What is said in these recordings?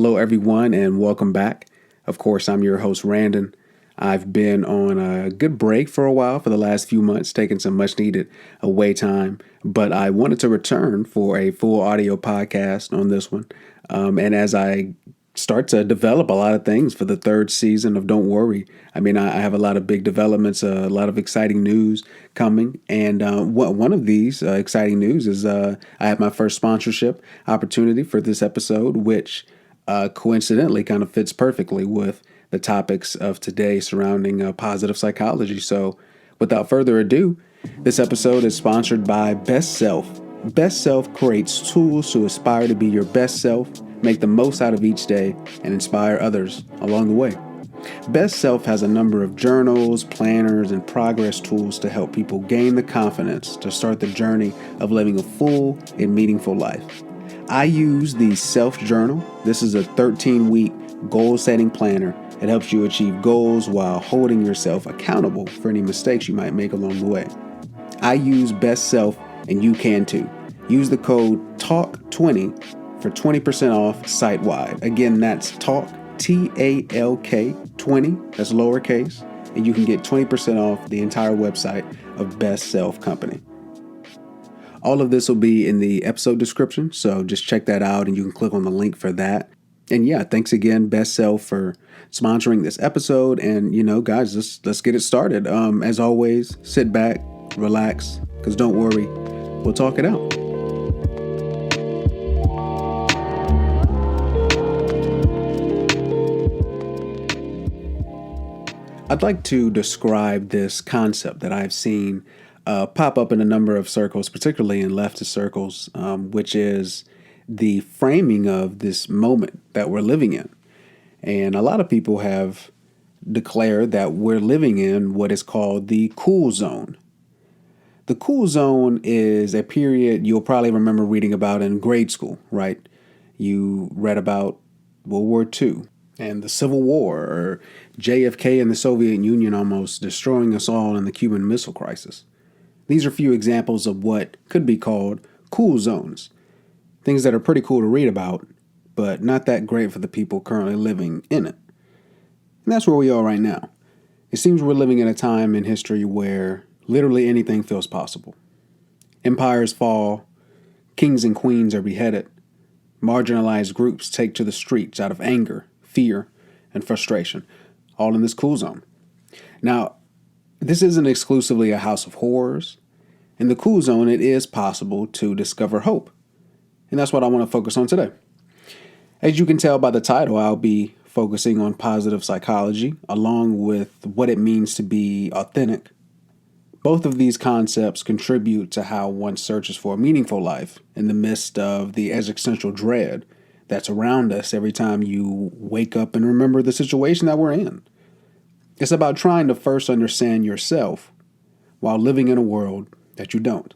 Hello, everyone, and welcome back. Of course, I'm your host, Randon. I've been on a good break for a while for the last few months, taking some much needed away time, but I wanted to return for a full audio podcast on this one. And as I start to develop a lot of things for the third season of Don't Worry, I have a lot of big developments, a lot of exciting news coming. And one of these exciting news is I have my first sponsorship opportunity for this episode, which coincidentally kind of fits perfectly with the topics of today surrounding positive psychology. So, without further ado, this episode is sponsored by Best Self. Best Self creates tools to aspire to be your best self, make the most out of each day, and inspire others along the way. Best Self has a number of journals, planners, and progress tools to help people gain the confidence to start the journey of living a full and meaningful life. I use the Self Journal. This is a 13-week goal-setting planner. It helps you achieve goals while holding yourself accountable for any mistakes you might make along the way. I use Best Self, and you can too. Use the code TALK20 for 20% off site-wide. Again, that's TALK, T-A-L-K 20, that's lowercase, and you can get 20% off the entire website of Best Self Company. All of this will be in the episode description, so just check that out and you can click on the link for that. And yeah, thanks again, Best Self, for sponsoring this episode. And, guys, let's get it started. As always, sit back, relax, because don't worry, we'll talk it out. I'd like to describe this concept that I've seen pop up in a number of circles, particularly in leftist circles, which is the framing of this moment that we're living in. And a lot of people have declared that we're living in what is called the cool zone. The cool zone is a period you'll probably remember reading about in grade school, right? You read about World War II and the Civil War, or JFK and the Soviet Union almost destroying us all in the Cuban Missile Crisis. These are a few examples of what could be called cool zones. Things that are pretty cool to read about, but not that great for the people currently living in it. And that's where we are right now. It seems we're living in a time in history where literally anything feels possible. Empires fall, kings and queens are beheaded, marginalized groups take to the streets out of anger, fear, and frustration, all in this cool zone. Now, this isn't exclusively a house of horrors. In the cool zone, it is possible to discover hope. And that's what I want to focus on today. As you can tell by the title, I'll be focusing on positive psychology, along with what it means to be authentic. Both of these concepts contribute to how one searches for a meaningful life in the midst of the existential dread that's around us every time you wake up and remember the situation that we're in. It's about trying to first understand yourself while living in a world that you don't.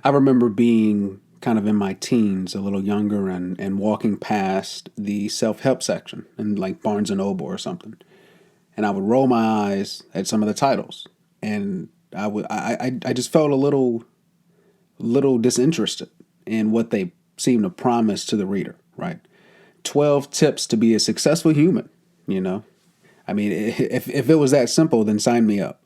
I remember being kind of in my teens, a little younger, and walking past the self-help section in like Barnes & Noble or something. And I would roll my eyes at some of the titles. And I just felt a little disinterested in what they seemed to promise to the reader, right? 12 tips to be a successful human, if it was that simple, then sign me up.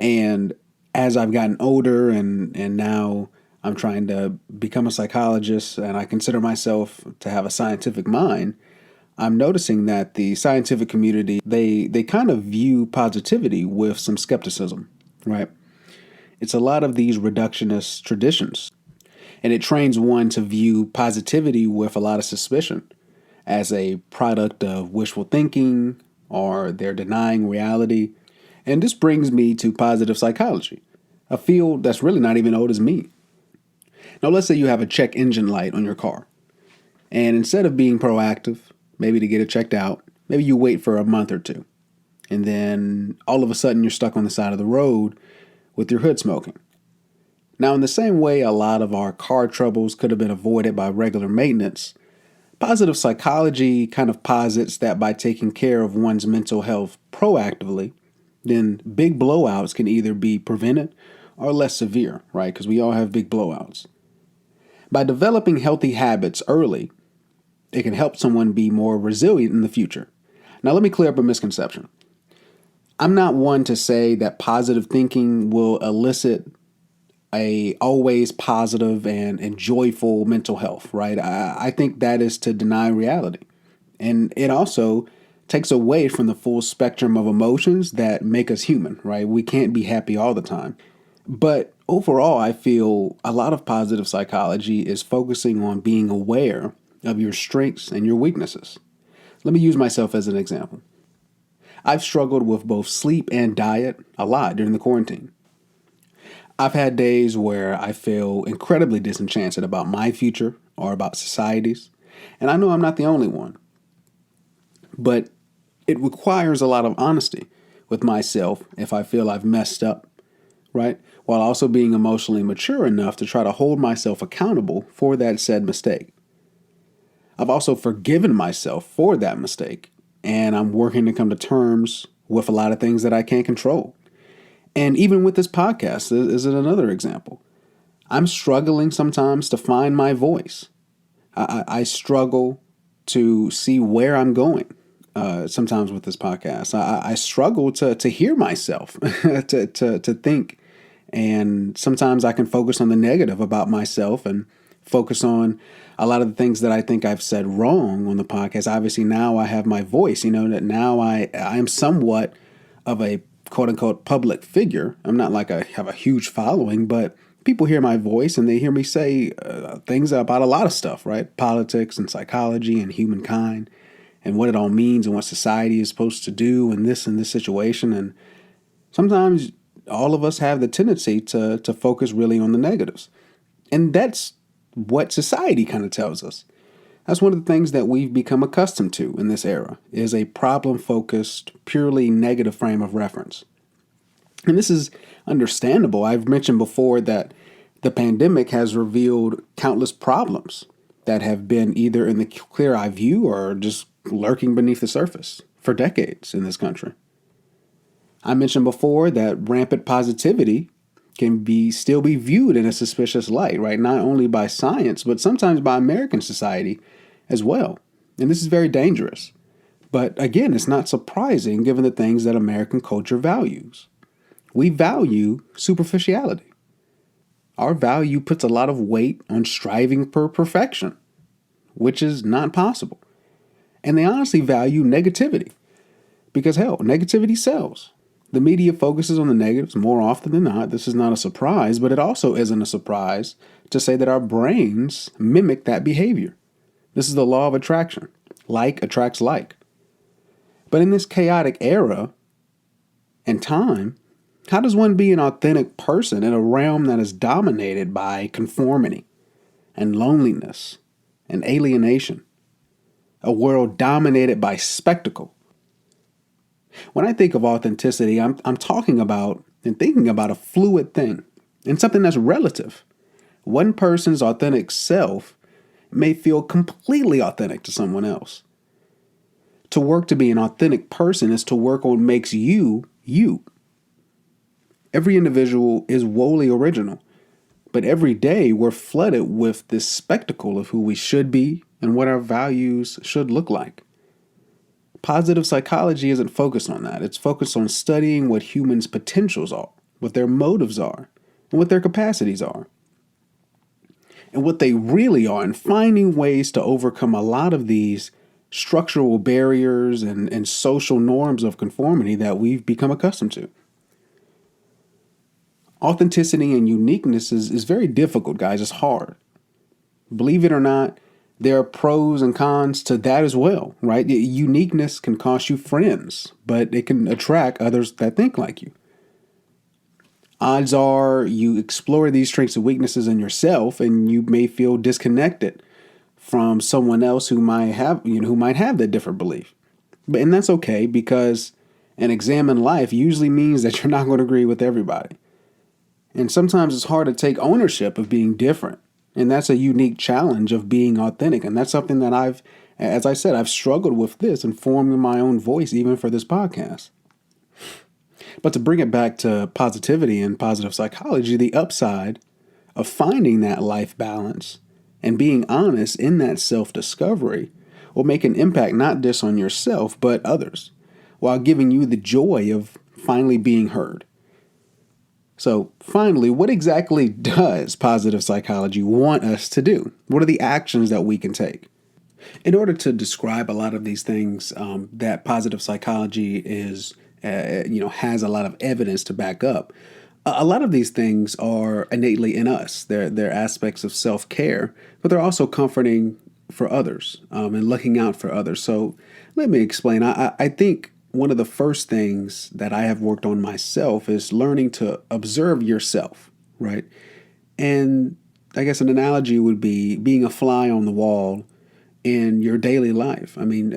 And as I've gotten older and now I'm trying to become a psychologist and I consider myself to have a scientific mind, I'm noticing that the scientific community, they kind of view positivity with some skepticism, right? It's a lot of these reductionist traditions, and it trains one to view positivity with a lot of suspicion as a product of wishful thinking, or they're denying reality. And this brings me to positive psychology, a field that's really not even old as me. Now, let's say you have a check engine light on your car, and instead of being proactive, maybe to get it checked out, maybe you wait for a month or two, and then all of a sudden you're stuck on the side of the road with your hood smoking. Now, in the same way a lot of our car troubles could have been avoided by regular maintenance, positive psychology kind of posits that by taking care of one's mental health proactively, then big blowouts can either be prevented or less severe, right? Because we all have big blowouts. By developing healthy habits early, It can help someone be more resilient in the future. Now, let me clear up a misconception. I'm not one to say that positive thinking will elicit a always positive and joyful mental health, right? I think that is to deny reality. And it also takes away from the full spectrum of emotions that make us human, right? We can't be happy all the time. But overall, I feel a lot of positive psychology is focusing on being aware of your strengths and your weaknesses. Let me use myself as an example. I've struggled with both sleep and diet a lot during the quarantine. I've had days where I feel incredibly disenchanted about my future or about society's, and I know I'm not the only one. But it requires a lot of honesty with myself if I feel I've messed up, right? While also being emotionally mature enough to try to hold myself accountable for that said mistake. I've also forgiven myself for that mistake, and I'm working to come to terms with a lot of things that I can't control. And even with this podcast is another example. I'm struggling sometimes to find my voice. I struggle to see where I'm going. Sometimes with this podcast, I struggle to hear myself, to think, and sometimes I can focus on the negative about myself and focus on a lot of the things that I think I've said wrong on the podcast. Obviously, now I have my voice. That now I am somewhat of a quote unquote public figure. I'm not like I have a huge following, but people hear my voice and they hear me say things about a lot of stuff, right? Politics and psychology and humankind and what it all means and what society is supposed to do in this situation. And sometimes all of us have the tendency to focus really on the negatives. And that's what society kind of tells us. That's one of the things that we've become accustomed to in this era, is a problem-focused, purely negative frame of reference. And this is understandable. I've mentioned before that the pandemic has revealed countless problems that have been either in the clear eye view or just lurking beneath the surface for decades in this country. I mentioned before that rampant positivity can still be viewed in a suspicious light, right? Not only by science, but sometimes by American society as well. And this is very dangerous. But again, it's not surprising given the things that American culture values. We value superficiality. Our value puts a lot of weight on striving for perfection, which is not possible. And they honestly value negativity because, hell, negativity sells. The media focuses on the negatives more often than not. This is not a surprise, but it also isn't a surprise to say that our brains mimic that behavior. This is the law of attraction. Like attracts like. But in this chaotic era and time, how does one be an authentic person in a realm that is dominated by conformity and loneliness and alienation? A world dominated by spectacle. When I think of authenticity, I'm talking about and thinking about a fluid thing and something that's relative. One person's authentic self may feel completely authentic to someone else. To work to be an authentic person is to work on makes you, you. Every individual is wholly original, but every day we're flooded with this spectacle of who we should be and what our values should look like. Positive psychology isn't focused on that. It's focused on studying what humans' potentials are, what their motives are, and what their capacities are. And what they really are, and finding ways to overcome a lot of these structural barriers and social norms of conformity that we've become accustomed to. Authenticity and uniqueness is very difficult, guys. It's hard. Believe it or not, there are pros and cons to that as well, right? Uniqueness can cost you friends, but it can attract others that think like you. Odds are you explore these strengths and weaknesses in yourself, and you may feel disconnected from someone else who might have that different belief. And that's okay, because an examined life usually means that you're not going to agree with everybody. And sometimes it's hard to take ownership of being different. And that's a unique challenge of being authentic. And that's something that as I said, I've struggled with this and forming my own voice even for this podcast. But to bring it back to positivity and positive psychology, the upside of finding that life balance and being honest in that self-discovery will make an impact not just on yourself, but others, while giving you the joy of finally being heard. So finally, what exactly does positive psychology want us to do? What are the actions that we can take? In order to describe a lot of these things that positive psychology has a lot of evidence to back up, a lot of these things are innately in us. They're aspects of self-care, but they're also comforting for others and looking out for others. So let me explain. I think one of the first things that I have worked on myself is learning to observe yourself, right? And I guess an analogy would be being a fly on the wall in your daily life. I mean,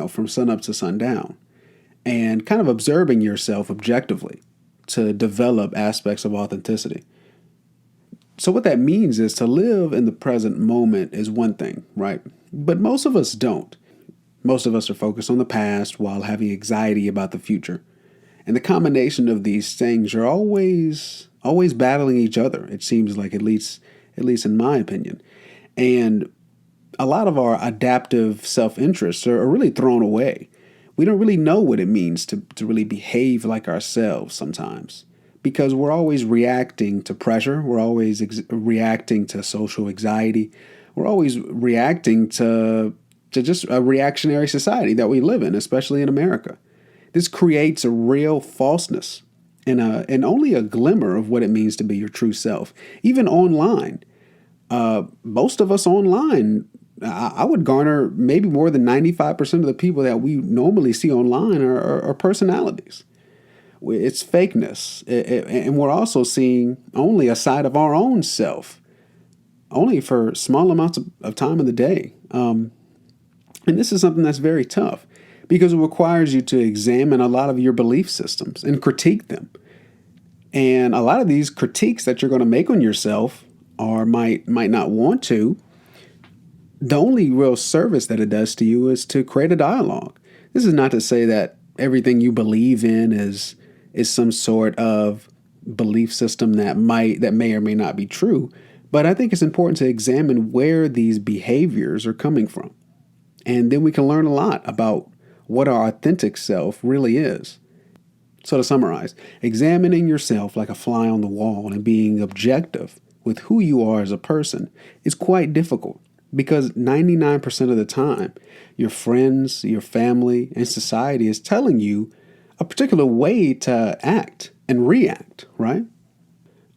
from sun up to sundown, and kind of observing yourself objectively to develop aspects of authenticity. So what that means is to live in the present moment is one thing, right? But most of us don't. Most of us are focused on the past while having anxiety about the future. And the combination of these things are always battling each other. It seems like, at least in my opinion. And a lot of our adaptive self-interests are really thrown away. We don't really know what it means to really behave like ourselves sometimes, because we're always reacting to pressure. We're always reacting to social anxiety. We're always reacting to just a reactionary society that we live in, especially in America. This creates a real falseness and only a glimmer of what it means to be your true self. Even online, most of us online, I would garner maybe more than 95% of the people that we normally see online are personalities. It's fakeness. And we're also seeing only a side of our own self, only for small amounts of time in the day. And this is something that's very tough because it requires you to examine a lot of your belief systems and critique them. And a lot of these critiques that you're going to make on yourself or might not want to, the only real service that it does to you is to create a dialogue. This is not to say that everything you believe in is some sort of belief system that may or may not be true, but I think it's important to examine where these behaviors are coming from. And then we can learn a lot about what our authentic self really is. So to summarize, examining yourself like a fly on the wall and being objective with who you are as a person is quite difficult. Because 99% of the time, your friends, your family, and society is telling you a particular way to act and react, right?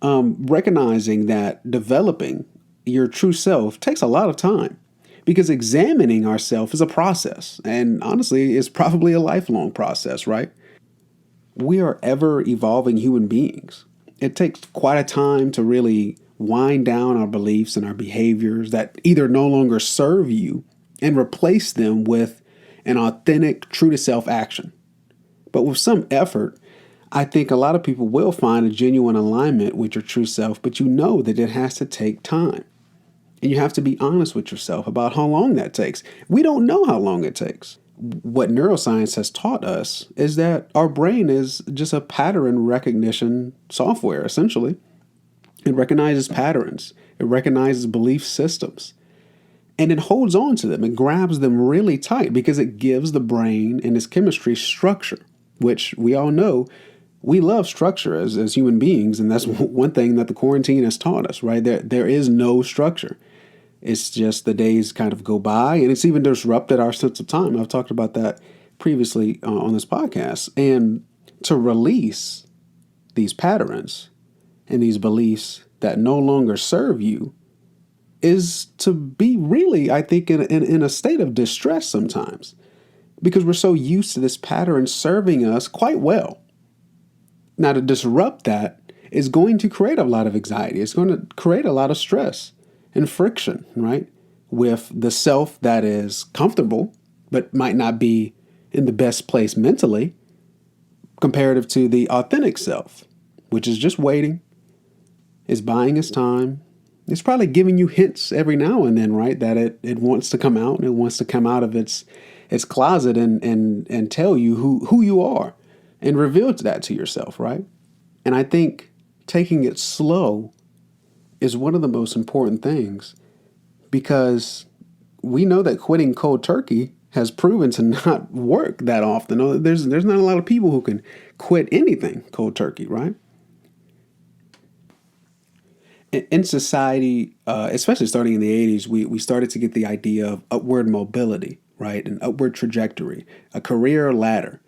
Recognizing that developing your true self takes a lot of time because examining ourselves is a process. And honestly, it's probably a lifelong process, right? We are ever evolving human beings. It takes quite a time to really wind down our beliefs and our behaviors that either no longer serve you and replace them with an authentic, true to self action. But with some effort, I think a lot of people will find a genuine alignment with your true self, but you know that it has to take time. And you have to be honest with yourself about how long that takes. We don't know how long it takes. What neuroscience has taught us is that our brain is just a pattern recognition software, essentially. It recognizes patterns. It recognizes belief systems. And it holds on to them and grabs them really tight because it gives the brain and its chemistry structure, which we all know we love structure as human beings. And that's one thing that the quarantine has taught us, right? There is no structure. It's just the days kind of go by, and it's even disrupted our sense of time. I've talked about that previously on this podcast. And to release these patterns and these beliefs that no longer serve you is to be really, I think, in a state of distress sometimes because we're so used to this pattern serving us quite well. Now, to disrupt that is going to create a lot of anxiety. It's going to create a lot of stress and friction, right? With the self that is comfortable, but might not be in the best place mentally, comparative to the authentic self, which is just waiting, is buying its time. It's probably giving you hints every now and then, right? That it wants to come out and it wants to come out of its closet and tell you who you are and reveal that to yourself, right? And I think taking it slow is one of the most important things because we know that quitting cold turkey has proven to not work that often. There's not a lot of people who can quit anything cold turkey, right? In society, especially starting in the 80s, we started to get the idea of upward mobility, right? An upward trajectory, a career ladder.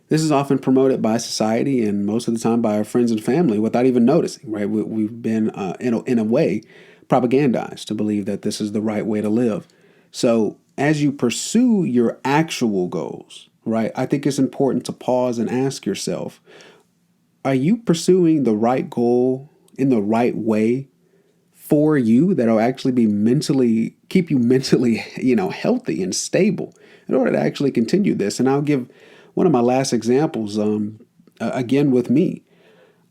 This is often promoted by society and most of the time by our friends and family without even noticing, right? We've been, in a way, propagandized to believe that this is the right way to live. So as you pursue your actual goals, right, I think it's important to pause and ask yourself, are you pursuing the right goal in the right way for you that'll actually be mentally, keep you mentally, healthy and stable in order to actually continue this? And I'll give one of my last examples, again, with me.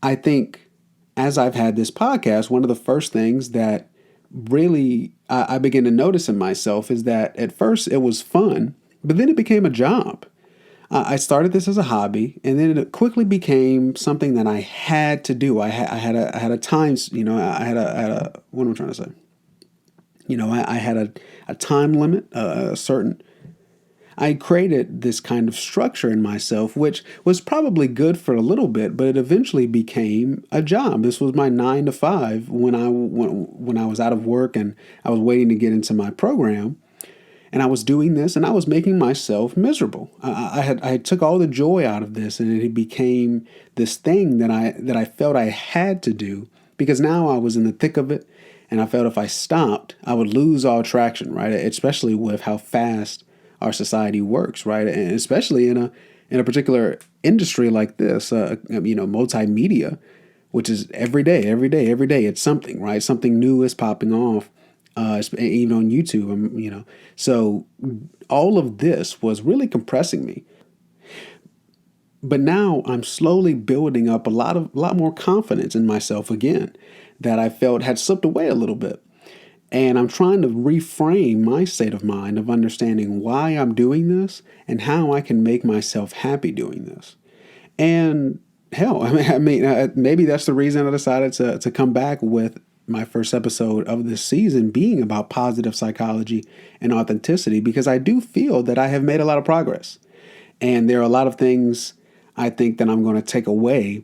I think as I've had this podcast, one of the first things that really I began to notice in myself is that at first it was fun, but then it became a job. I started this as a hobby, and then it quickly became something that I had to do. I had a times, what am I trying to say? I had a time limit, a certain. I created this kind of structure in myself, which was probably good for a little bit, but it eventually became a job. This was my 9 to 5 when I was out of work and I was waiting to get into my program. And I was doing this, and I was making myself miserable. I took all the joy out of this, and it became this thing that I felt I had to do because now I was in the thick of it, and I felt if I stopped, I would lose all traction, right? Especially with how fast our society works, right? And especially in a particular industry like this, multimedia, which is every day, it's something, right? Something new is popping off. Even on YouTube, So all of this was really compressing me. But now I'm slowly building up a lot more confidence in myself again that I felt had slipped away a little bit. And I'm trying to reframe my state of mind of understanding why I'm doing this and how I can make myself happy doing this. And hell, maybe that's the reason I decided to come back with my first episode of this season being about positive psychology and authenticity, because I do feel that I have made a lot of progress. And there are a lot of things I think that I'm going to take away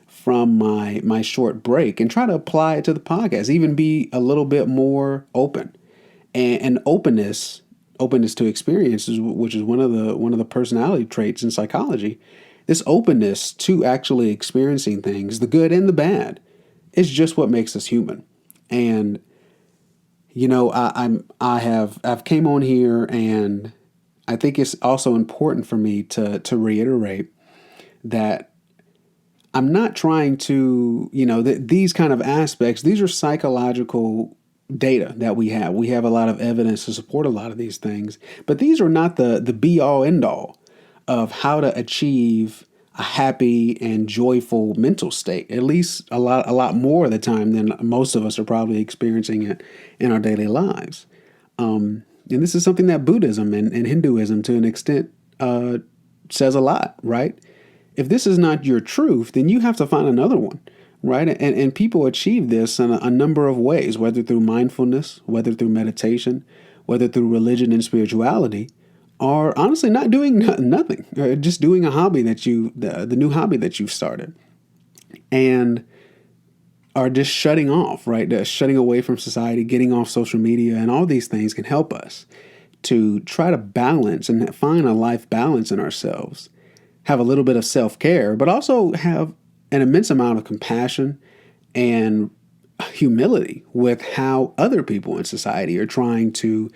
from my short break and try to apply it to the podcast, even be a little bit more open. And openness to experiences, which is one of the personality traits in psychology. This openness to actually experiencing things, the good and the bad, is just what makes us human. And I've came on here, and I think it's also important for me to reiterate that I'm not trying to, these kind of aspects, these are psychological data that we have. We have a lot of evidence to support a lot of these things, but these are not the be all end all of how to achieve a happy and joyful mental state, at least a lot more of the time than most of us are probably experiencing it in our daily lives. And this is something that Buddhism and Hinduism, to an extent, says a lot, right? If this is not your truth, then you have to find another one, right? And people achieve this in a number of ways, whether through mindfulness, whether through meditation, whether through religion and spirituality, or honestly not doing nothing, or just doing a hobby the new hobby that you've started, and are just shutting off, right? Shutting away from society, getting off social media, and all these things can help us to try to balance and find a life balance in ourselves, have a little bit of self-care, but also have an immense amount of compassion and humility with how other people in society are trying to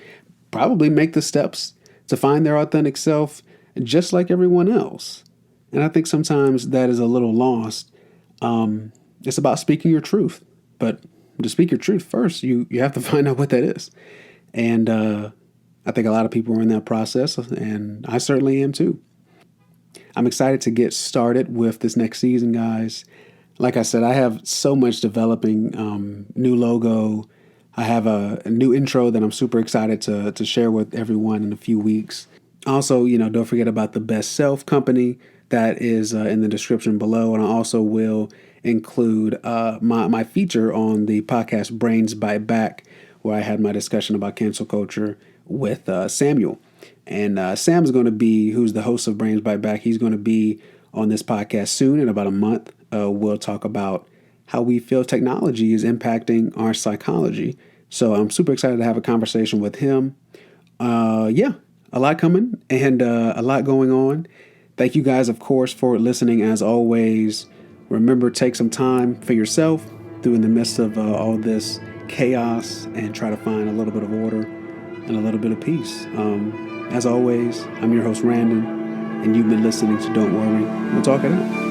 probably make the steps to find their authentic self just like everyone else. And I think sometimes that is a little lost. It's about speaking your truth. But to speak your truth first, you have to find out what that is. And I think a lot of people are in that process, and I certainly am too. I'm excited to get started with this next season, guys. Like I said, I have so much developing, new logo. I have a new intro that I'm super excited to share with everyone in a few weeks. Also, don't forget about the Best Self Company that is in the description below. And I also will include my feature on the podcast Brains Bite Back, where I had my discussion about cancel culture with Samuel. And Sam's going to be, who's the host of Brains Bite Back, he's going to be on this podcast soon in about a month. We'll talk about how we feel technology is impacting our psychology. So I'm super excited to have a conversation with him. Yeah, a lot coming and a lot going on. Thank you guys, of course, for listening as always. Remember, take some time for yourself through in the midst of all this chaos and try to find a little bit of order and a little bit of peace. As always, I'm your host, Randon, and you've been listening to Don't Worry, We'll Talk It Out.